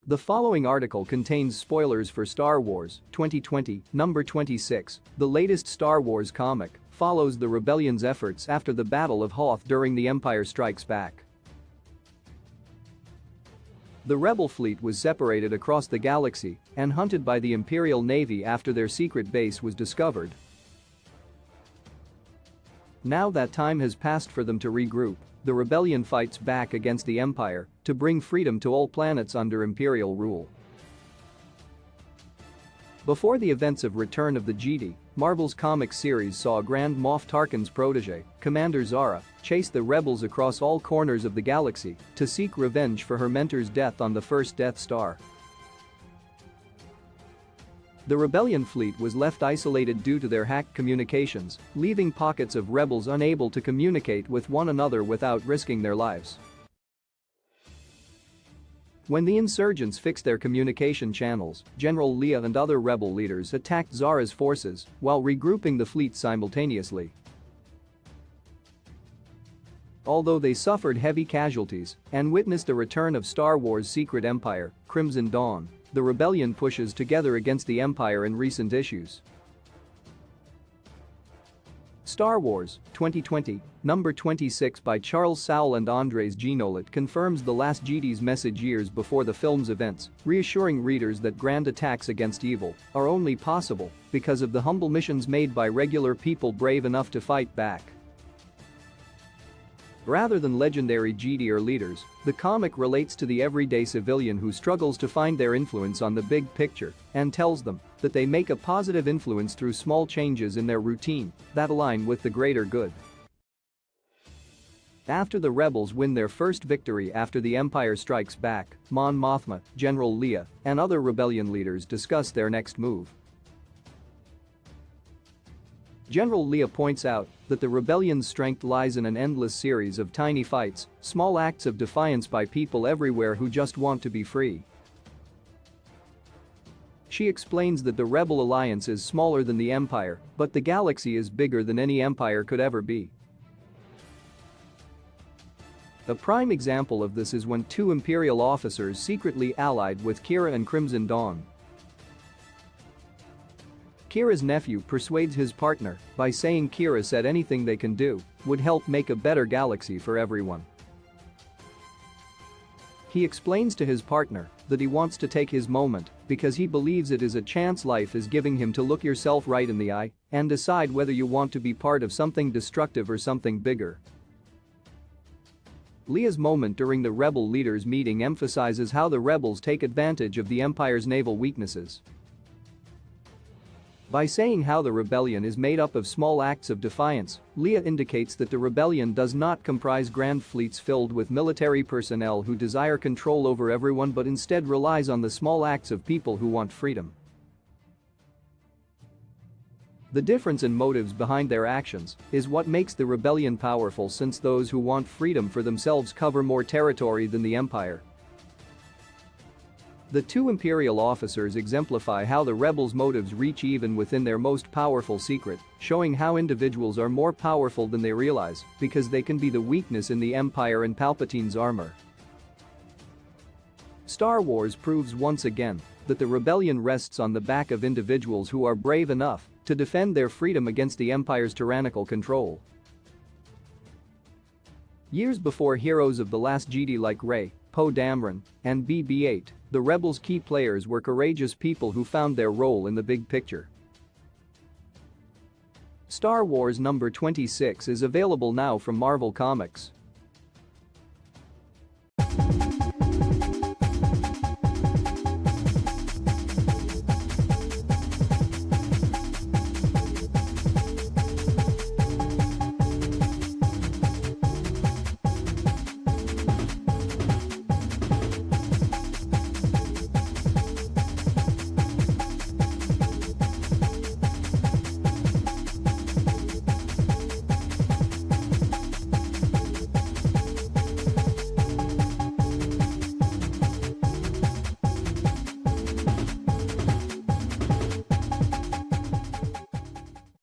The following article contains spoilers for Star Wars 2020, number 26. The latest Star Wars comic follows the rebellion's efforts after the Battle of Hoth during The Empire Strikes Back. The rebel fleet was separated across the galaxy and hunted by the Imperial Navy after their secret base was discovered. Now that time has passed for them to regroup, the rebellion fights back against the Empire to bring freedom to all planets under Imperial rule. Before the events of Return of the Jedi, Marvel's comic series saw Grand Moff Tarkin's protege, Commander Zara, chase the rebels across all corners of the galaxy to seek revenge for her mentor's death on the first Death Star. The rebellion fleet was left isolated due to their hacked communications, leaving pockets of rebels unable to communicate with one another without risking their lives. When the insurgents fixed their communication channels, General Leia and other rebel leaders attacked Zara's forces while regrouping the fleet simultaneously. Although they suffered heavy casualties and witnessed a return of Star Wars' secret empire, Crimson Dawn, the rebellion pushes together against the Empire in recent issues. Star Wars 2020, number 26 by Charles Soule and Andres Genolet confirms The Last Jedi's message years before the film's events, reassuring readers that grand attacks against evil are only possible because of the humble missions made by regular people brave enough to fight back. Rather than legendary Jedi or leaders, the comic relates to the everyday civilian who struggles to find their influence on the big picture and tells them that they make a positive influence through small changes in their routine that align with the greater good. After the rebels win their first victory after The Empire Strikes Back, Mon Mothma, General Leia, and other rebellion leaders discuss their next move. General Leia points out that the rebellion's strength lies in an endless series of tiny fights, small acts of defiance by people everywhere who just want to be free. She explains that the Rebel Alliance is smaller than the Empire, but the galaxy is bigger than any empire could ever be. A prime example of this is when two Imperial officers secretly allied with Kira and Crimson Dawn. Kira's nephew persuades his partner by saying Kira said anything they can do would help make a better galaxy for everyone. He explains to his partner that he wants to take his moment because he believes it is a chance life is giving him to look yourself right in the eye and decide whether you want to be part of something destructive or something bigger. Leia's moment during the rebel leaders' meeting emphasizes how the rebels take advantage of the Empire's naval weaknesses. By saying how the rebellion is made up of small acts of defiance, Leia indicates that the rebellion does not comprise grand fleets filled with military personnel who desire control over everyone but instead relies on the small acts of people who want freedom. The difference in motives behind their actions is what makes the rebellion powerful, since those who want freedom for themselves cover more territory than the Empire. The two Imperial officers exemplify how the rebels' motives reach even within their most powerful secret, showing how individuals are more powerful than they realize because they can be the weakness in the Empire and Palpatine's armor. Star Wars proves once again that the rebellion rests on the back of individuals who are brave enough to defend their freedom against the Empire's tyrannical control. Years before heroes of The Last Jedi like Rey, Poe Dameron, and BB-8, the rebels' key players were courageous people who found their role in the big picture. Star Wars number 26 is available now from Marvel Comics.